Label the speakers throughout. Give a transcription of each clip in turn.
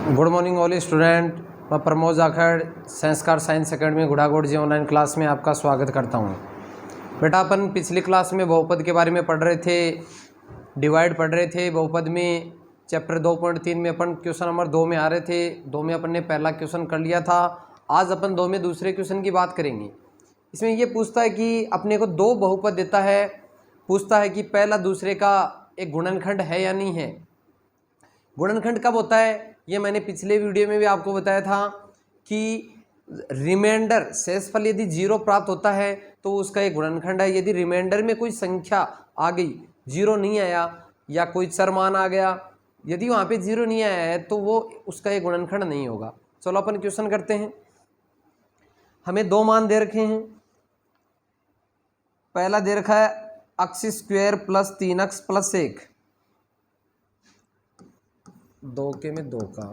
Speaker 1: Good morning all student. मैं प्रमोद जाखड़ संस्कार science academy गुड़ागोड़ जी online class में आपका स्वागत करता हूं। बेटा अपन पिछली क्लास में बहुपद के बारे में पढ़ रहे थे, डिवाइड पढ़ रहे थे। बहुपद में चैप्टर 2.3 में अपन क्वेश्चन नंबर 2 में आ रहे थे। 2 में अपन ने पहला क्वेश्चन कर लिया था। आज अपन 2 में दूसरे क्वेश्चन की बात करेंगे। इसमें ये पूछता है कि अपने को दो बहुपद देता है, पूछता है कि पहला दूसरे का एक गुणनखंड है या नहीं है। गुणनखंड कब होता है, ये मैंने पिछले वीडियो में भी आपको बताया था कि रिमाइंडर शेषफल यदि 0 प्राप्त होता है तो उसका एक गुणनखंड है। यदि रिमाइंडर में कोई संख्या आ गई, 0 नहीं आया या कोई चर मान आ गया, यदि वहाँ पे 0 नहीं आया है तो वो उसका एक गुणनखंड नहीं होगा। चलो अपन क्वेश्चन करते हैं। हमें दो मान दे रखे हैं। पहला दे रखा है x square plus 3x plus 1, 2 के में 2 का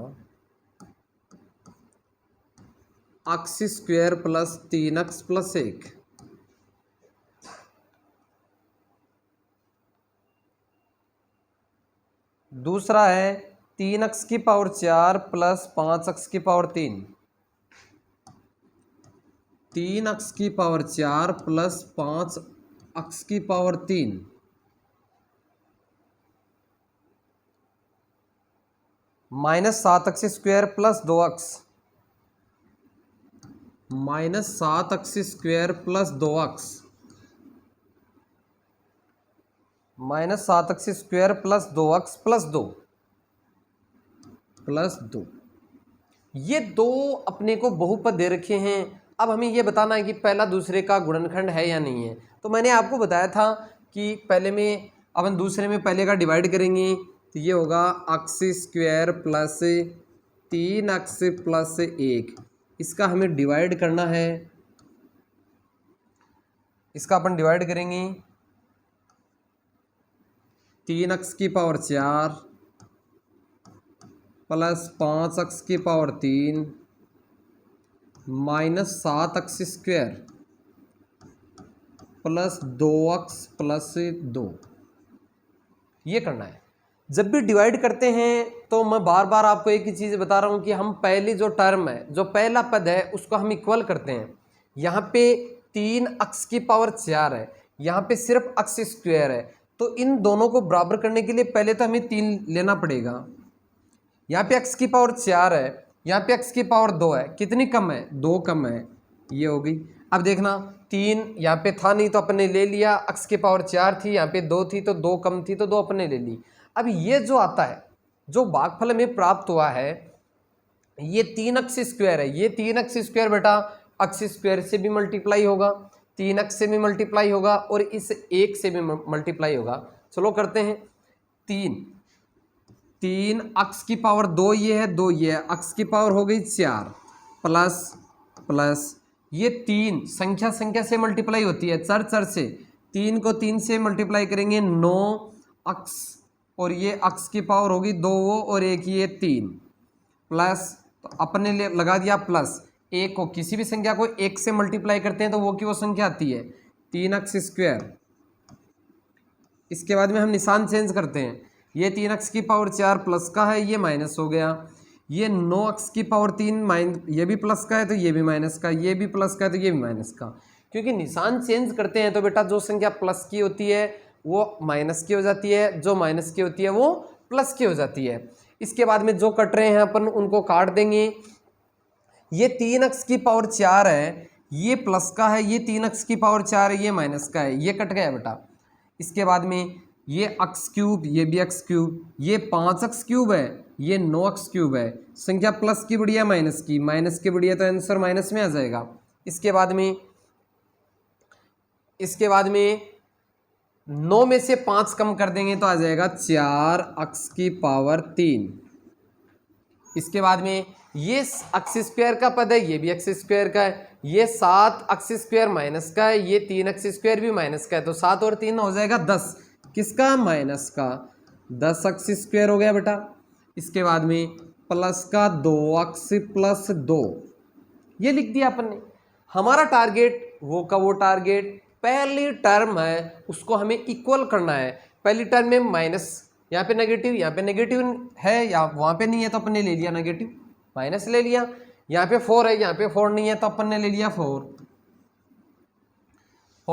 Speaker 1: x square plus 3x plus 1। दूसरा है 3x की पावर 4 प्लस 5x की पावर 3, 3x की पावर 4 प्लस 5x की power 3 minus 7x square plus 2x, minus 7x square plus 2x, minus 7x square plus 2x plus 2 plus 2। ये दो अपने को बहुपद दे रखे हैं। अब हमें ये बताना है कि पहला दूसरे का गुणनखंड है या नहीं है। तो मैंने आपको बताया था कि पहले में अपन दूसरे में पहले का डिवाइड करेंगे तो ये होगा x square plus 3x plus 1। इसका हमें डिवाइड करना है। इसका अपन डिवाइड करेंगे 3x की पावर 4 प्लस 5x की power 3 minus 7x square plus 2x plus 2। ये करना है। जब भी डिवाइड करते हैं तो मैं बार बार आपको एक ही चीज़ बता रहा हूँ कि हम पहली जो टर्म है, जो पहला पद है, उसको हम इक्वल करते हैं। यहाँ पे 3x की पावर 4 है, यहाँ पे सिर्फ x स्क्वायर है, तो इन दोनों को बराबर करने के लिए पहले तो हमें 3 लेना पड़ेगा। यहाँ पे x की पावर 4 है, यहाँ पे x की पावर 2 है, कितनी कम है? 2 कम है, ये हो गई। अब देखना 3 यहाँ पे था नहीं तो अपने ले लिया, x की पावर 4 थी, यहाँ पे 2 थी तो 2 कम थी तो 2 अपने ले ली। अब ये जो आता है, जो भागफल में प्राप्त हुआ है, ये 3x स्क्वायर है। ये 3x स्क्वायर बेटा x स्क्वायर से भी मल्टीप्लाई होगा, 3x से भी मल्टीप्लाई होगा और इस 1 से भी मल्टीप्लाई होगा। चलो करते हैं। 3 x की पावर 2 ये है, 2 ये है, x की पावर हो गई 4 प्लस प्लस ये 3 संख्या संख्या से मल्टीप्लाई होती है, चर चर से। 3 को 3 से मल्टीप्लाई करेंगे 9x और ये x की पावर होगी 2 और 1 ये 3 प्लस, तो अपने लिए लगा दिया प्लस। 1 को किसी भी संख्या को 1 से मल्टीप्लाई करते हैं तो वो की वो संख्या आती है 3x स्क्वायर। इसके बाद में हम निशान चेंज करते हैं। ये 3x की पावर 4 प्लस का है, ये माइनस हो गया। ये 9x की पावर 3 माइनस, ये भी प्लस का है तो ये भी माइनस का, ये भी प्लस का है तो ये भी माइनस का। क्योंकि निशान चेंज करते हैं तो बेटा जो संख्या प्लस की होती है वो माइनस की हो जाती है, जो माइनस की होती है वो प्लस की हो जाती है। इसके बाद में जो कट रहे हैं अपन उनको काट देंगे। ये 3x की पावर 4 है, ये प्लस का है, ये 3x की पावर 4 है, ये माइनस का है, ये कट गया बेटा। इसके बाद में ये x क्यूब, ये भी x क्यूब, ये 5x क्यूब है, ये 9x क्यूब है। संख्या प्लस की बढ़िया माइनस की, माइनस की बढ़िया तो आंसर माइनस में आ जाएगा। इसके बाद में 9 में से 5 कम कर देंगे तो आ जाएगा 4x की पावर 3। इसके बाद में ये x स्क्वायर का पद है, ये भी x स्क्वायर का है, ये 7x स्क्वायर माइनस का है, ये 3x स्क्वायर भी माइनस का है, तो 7 और 3 हो जाएगा 10। किसका? माइनस का। 10x स्क्वायर हो गया बेटा। इसके बाद में प्लस का 2x प्लस 2, ये लिख दिया अपन ने। हमारा टारगेट वो का वो टारगेट, पहली टर्म है उसको हमें इक्वल करना है। पहली टर्म में माइनस यहाँ पे नेगेटिव, यहाँ पे नेगेटिव है, या वहाँ पे नहीं है तो अपन ने ले लिया नेगेटिव, माइनस ले लिया। यहाँ पे 4 है, यहाँ पे 4 नहीं है तो अपन ने ले लिया 4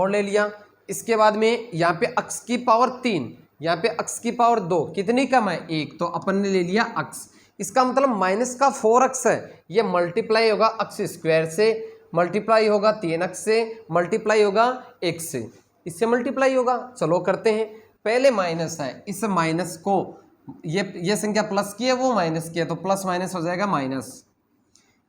Speaker 1: ले लिया। इसके बाद में यहाँ पे अक्स की पावर 3, यहाँ पे अक्स की पावर 2, कितनी कम है 1, तो अपन ने ले लिया अक्स। इसका मतलब माइनस का 4 अक्स है, ये मल्टीप्लाई होगा अक्स स्क्वायर से, मल्टीप्लाई होगा 3 अक्स से, मल्टीप्लाई होगा 1 से, इससे मल्टीप्लाई होगा। चलो करते हैं। पहले माइनस है, इस माइनस को ये संख्या प्लस की है, वो माइनस की है, तो प्लस माइनस हो जाएगा माइनस।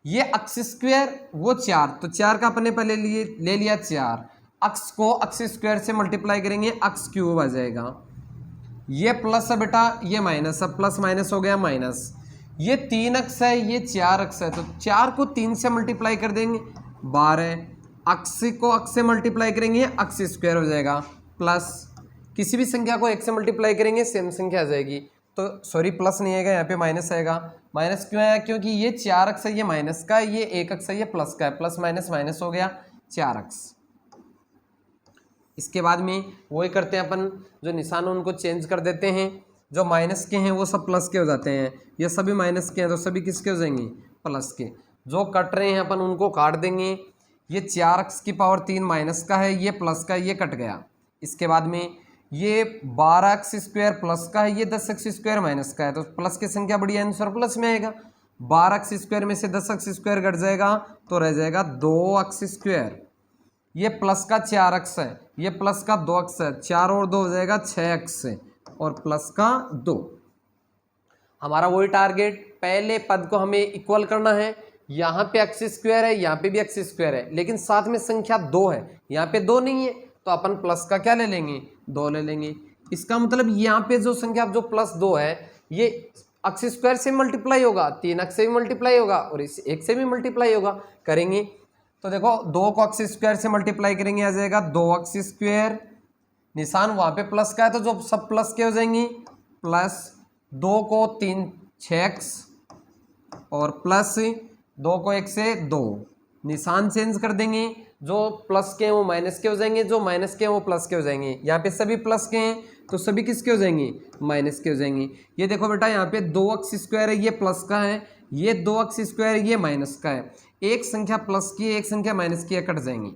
Speaker 1: ये अक्स स्क्वायर वो 4, तो 4 का अपने पहले ले लिया 4, अक्स को अक्स स्क्वायर से मल्टीप्लाई करेंगे अक्स क्यूब आ जाएगा। ये प्लस है बेटा, ये माइनस है, प्लस माइनस हो गया माइनस। ये 3 अक्स है, ये 4 अक्स है, तो 4 को 3 से मल्टीप्लाई कर देंगे 12, अक्स को अक्स से मल्टीप्लाई करेंगे अक्स स्क्वायर हो जाएगा, प्लस किसी भी संख्या को 1 से मल्टीप्लाई करेंगे सेम संख्या आ जाएगी। तो सॉरी प्लस नहीं आएगा, यहाँ पे माइनस आएगा। माइनस क्यों आया? क्योंकि ये 4 अक्स है, ये माइनस का, ये 1 अक्स है, ये प्लस का है, प्लस माइनस माइनस हो गया 4 अक्स। इसके बाद में वही करते हैं अपन, जो निशान उनको चेंज कर देते हैं, जो माइनस के हैं वो सब प्लस के हो जाते हैं, ये सभी माइनस के हैं तो सभी किसके हो जाएंगे? प्लस के। जो कट रहे हैं अपन उनको काट देंगे। ये 4 अक्स की पावर 3 माइनस का है, ये प्लस का, ये कट गया। इसके बाद में ये 12 अक्स स्क्वायर प्लस का है, ये 10 अक्स स्क्वायर माइनस का है, तो प्लस की संख्या बड़ी आंसर प्लस में आएगा। 12 अक्स स्क्वायर में से 10 अक्स स्क्वायर घट जाएगा तो रह जाएगा 2 अक्स स्क्वायर। ये प्लस का 4 अक्स है, ये प्लस का 2 अक्स है, 4 और 2 हो जाएगा 6 अक्स है, और प्लस का 2। हमारा वही टारगेट, पहले पद को हमें इक्वल करना है। यहाँ पे एक्स स्क्वायर है, यहाँ पे भी एक्स स्क्वायर है, लेकिन साथ में संख्या 2 है, यहाँ पे 2 नहीं है, तो अपन प्लस का क्या ले लेंगे? 2 ले लेंगे। इसका मतलब यहाँ पे जो संख्या जो प्लस 2 है, ये एक्स स्क्वायर से मल्टीप्लाई होगा, 3 अक्स से भी मल्टीप्लाई होगा, और इस 1 से भी मल्टीप्लाई होगा। करेंगे तो देखो 2 को एक्स स्क्वायर से मल्टीप्लाई करेंगे, आ जाएगा 2 एक्स स्क्वायर, निशान वहाँ पे प्लस का है तो जो सब प्लस के हो जाएंगे, प्लस 2 को 3 6 एक्स, और प्लस 2 को 1 से 2, निशान चेंज कर देंगे, जो प्लस के हैं वो माइनस के हो जाएंगे, जो माइनस के हैं वो प्लस के हो जाएंगे। यहाँ पे सभी प्लस के हैं तो सभी किसके हो जाएंगे? माइनस के हो जाएंगे। ये देखो बेटा, यहाँ पे 2 अक्स स्क्वायर है, ये प्लस का है, ये 2 अक्स स्क्वायर है, ये माइनस का है। एक संख्या प्लस की है, एक संख्या माइनस की है, कट जाएंगी।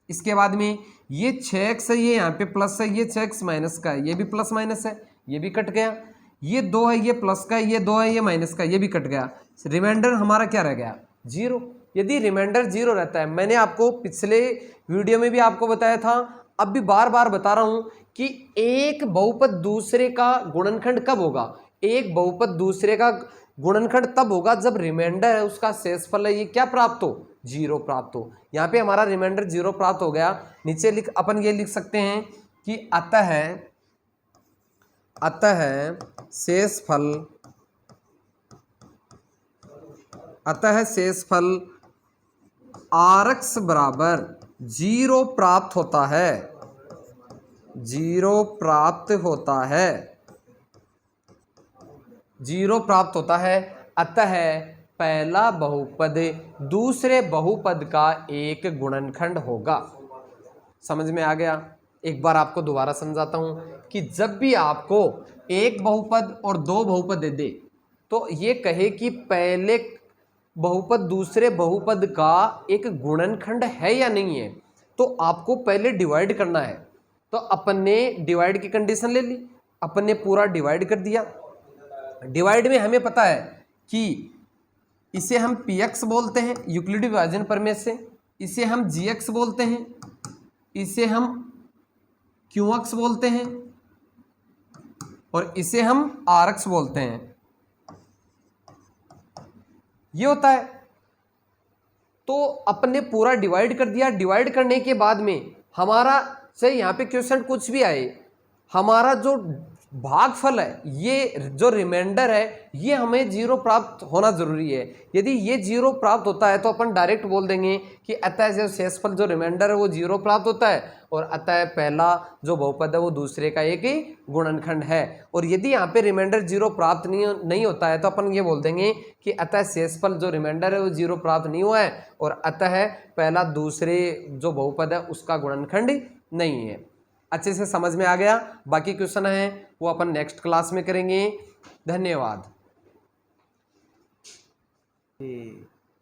Speaker 1: इसके बाद में ये 6 एक्स है, ये यहाँ पे प्लस है, ये 6 एक्स माइनस का है, ये भी प्लस माइनस है, ये भी कट गया। ये 2 है, ये प्लस का है, ये 2 है, ये माइनस का, ये भी कट गया। रिमाइंडर हमारा क्या रह गया? 0। यदि रिमाइंडर 0 रहता है, मैंने आपको पिछले वीडियो में भी आपको बताया था, अब भी बार बार बता रहा हूं कि एक बहुपद दूसरे का गुणनखंड कब होगा? एक बहुपद दूसरे का गुणनखंड तब होगा जब रिमाइंडर है, उसका शेषफल है, ये क्या प्राप्त हो? 0 प्राप्त हो। यहाँ पे हमारा रिमाइंडर 0 प्राप्त हो गया। नीचे अपन ये लिख सकते हैं कि अतः शेषफल Rx बराबर 0 प्राप्त होता है, 0 प्राप्त होता है, 0 प्राप्त होता है। अतः पहला बहुपद दूसरे बहुपद का एक गुणनखंड होगा। समझ में आ गया? एक बार आपको दोबारा समझाता हूं कि जब भी आपको एक बहुपद और 2 बहुपद दे दे, तो ये कहे कि पहले बहुपद दूसरे बहुपद का एक गुणनखंड है या नहीं है, तो आपको पहले डिवाइड करना है। तो अपन ने डिवाइड की कंडीशन ले ली, अपन ने पूरा डिवाइड कर दिया। डिवाइड में हमें पता है कि इसे हम px बोलते हैं, यूक्लिडी विभाजन प्रमेय से, इसे हम gx बोलते हैं, इसे हम qx बोलते हैं, और इसे हम rx बोलते हैं। ये होता है। तो अपन ने पूरा डिवाइड कर दिया। डिवाइड करने के बाद में हमारा से यहाँ पे क्वेश्चन कुछ भी आए, हमारा जो भागफल है, ये जो रिमाइंडर है, ये हमें 0 प्राप्त होना जरूरी है। यदि ये 0 प्राप्त होता है तो अपन डायरेक्ट बोल देंगे कि अतः जो शेषफल जो रिमाइंडर है वो 0 प्राप्त होता है, और अतः पहला जो बहुपद है वो दूसरे का एक ही गुणनखंड है। और यदि यहाँ पे रिमाइंडर 0 प्राप्त नहीं होता है तो अपन ये बोल देंगे कि अतः शेषफल जो रिमाइंडर है वो 0 प्राप्त नहीं हुआ है, और अतः पहला दूसरे जो बहुपद है उसका गुणनखंड नहीं है। अच्छे से समझ में आ गया? बाकी क्वेश्चन है वो अपन नेक्स्ट क्लास में करेंगे। धन्यवाद।